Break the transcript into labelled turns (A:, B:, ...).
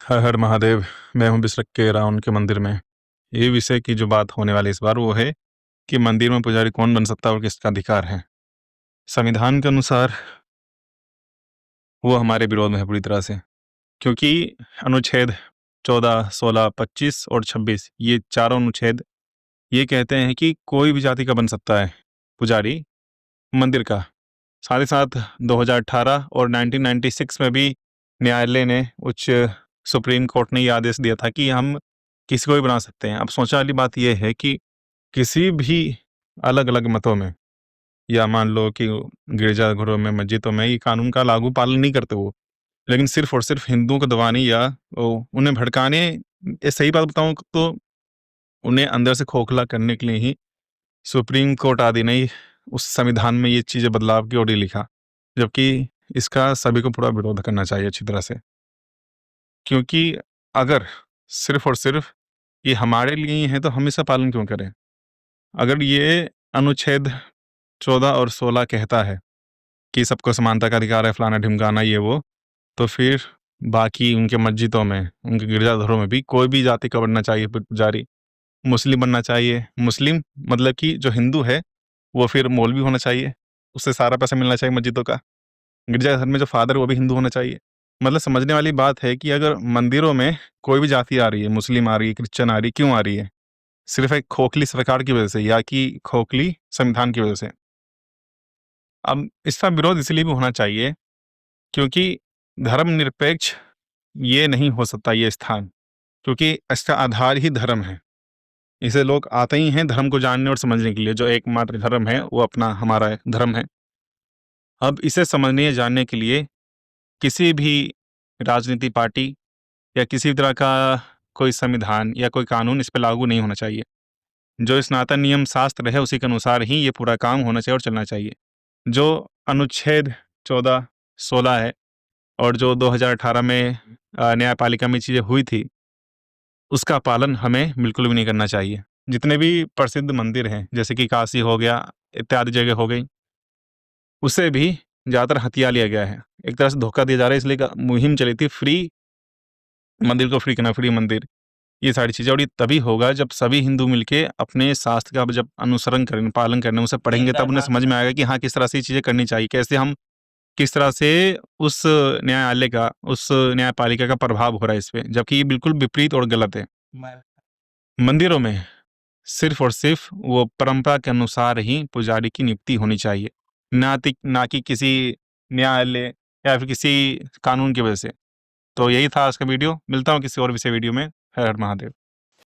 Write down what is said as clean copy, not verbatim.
A: हर हर महादेव। मैं हूँ बिसरख के रावण के मंदिर में। ये विषय की जो बात होने वाली इस बार वो है कि मंदिर में पुजारी कौन बन सकता है और किसका अधिकार है। संविधान के अनुसार वो हमारे विरोध में है पूरी तरह से, क्योंकि अनुच्छेद 14, 16, 25 और 26 ये चारों अनुच्छेद ये कहते हैं कि कोई भी जाति का बन सकता है पुजारी मंदिर का। साथ ही साथ 2018 और 1996 में भी न्यायालय ने सुप्रीम कोर्ट ने ये आदेश दिया था कि हम किसी को भी बना सकते हैं। अब सोचने वाली बात यह है कि किसी भी अलग अलग मतों में या मान लो कि गिरजाघरों में, मस्जिदों में ये कानून का लागू पालन नहीं करते वो, लेकिन सिर्फ और सिर्फ हिंदुओं को दबाने या उन्हें भड़काने, ये सही बात बताऊं तो उन्हें अंदर से खोखला करने के लिए ही सुप्रीम कोर्ट आदि ने उस संविधान में ये चीज़ें बदलाव की ओर ही लिखा, जबकि इसका सभी को पूरा विरोध करना चाहिए अच्छी तरह से। क्योंकि अगर सिर्फ और सिर्फ ये हमारे लिए ही है तो हम इसका पालन क्यों करें? अगर ये अनुच्छेद 14 और 16 कहता है कि सबको समानता का अधिकार है, फलाना ढिमकाना ये वो, तो फिर बाकी उनके मस्जिदों में, उनके गिरजाघरों में भी कोई भी जाति का बनना चाहिए पुजारी। मुस्लिम बनना चाहिए, मुस्लिम मतलब कि जो हिंदू है वो फिर मौलवी होना चाहिए, उससे सारा पैसा मिलना चाहिए मस्जिदों का। गिरजाघर में जो फादर है वो भी हिंदू होना चाहिए। मतलब समझने वाली बात है कि अगर मंदिरों में कोई भी जाति आ रही है, मुस्लिम आ रही है, क्रिश्चियन आ रही है, क्यों आ रही है? सिर्फ एक खोखली सरकार की वजह से या कि खोखली संविधान की वजह से। अब इसका विरोध इसलिए भी होना चाहिए क्योंकि धर्मनिरपेक्ष ये नहीं हो सकता ये स्थान, क्योंकि इसका आधार ही धर्म है। इसे लोग आते ही हैं धर्म को जानने और समझने के लिए। जो एकमात्र धर्म है वो अपना हमारा धर्म है। अब इसे समझने या जानने के लिए किसी भी राजनीति पार्टी या किसी भी तरह का कोई संविधान या कोई कानून इस पे लागू नहीं होना चाहिए। जो स्नातन नियम शास्त्र है उसी के अनुसार ही ये पूरा काम होना चाहिए और चलना चाहिए। जो अनुच्छेद 14, 16 है और जो 2018 में न्यायपालिका में चीज़ें हुई थी, उसका पालन हमें बिल्कुल भी नहीं करना चाहिए। जितने भी प्रसिद्ध मंदिर हैं, जैसे कि काशी हो गया, इत्यादि जगह हो गई, उसे भी ज़्यादातर हथिया लिया गया है। एक तरह से धोखा दिया जा रहा है, इसलिए मुहिम चली थी फ्री मंदिर को फ्री करना, फ्री मंदिर, ये सारी चीज़ें। और ये तभी होगा जब सभी हिंदू मिलके अपने शास्त्र का जब अनुसरण करें, पालन करें, उसे पढ़ेंगे, तब उन्हें समझ में आएगा कि हाँ, किस तरह से ये चीज़ें करनी चाहिए, कैसे हम किस तरह से उस न्यायालय का, उस न्यायपालिका का प्रभाव हो रहा है इस पे, जबकि ये बिल्कुल विपरीत और गलत है। मंदिरों में सिर्फ और सिर्फ वो परंपरा के अनुसार ही पुजारी की नियुक्ति होनी चाहिए, ना कि किसी न्यायालय या फिर किसी कानून की वजह से। तो यही था आज का वीडियो। मिलता हूँ किसी और विषय वीडियो में। हर हर महादेव।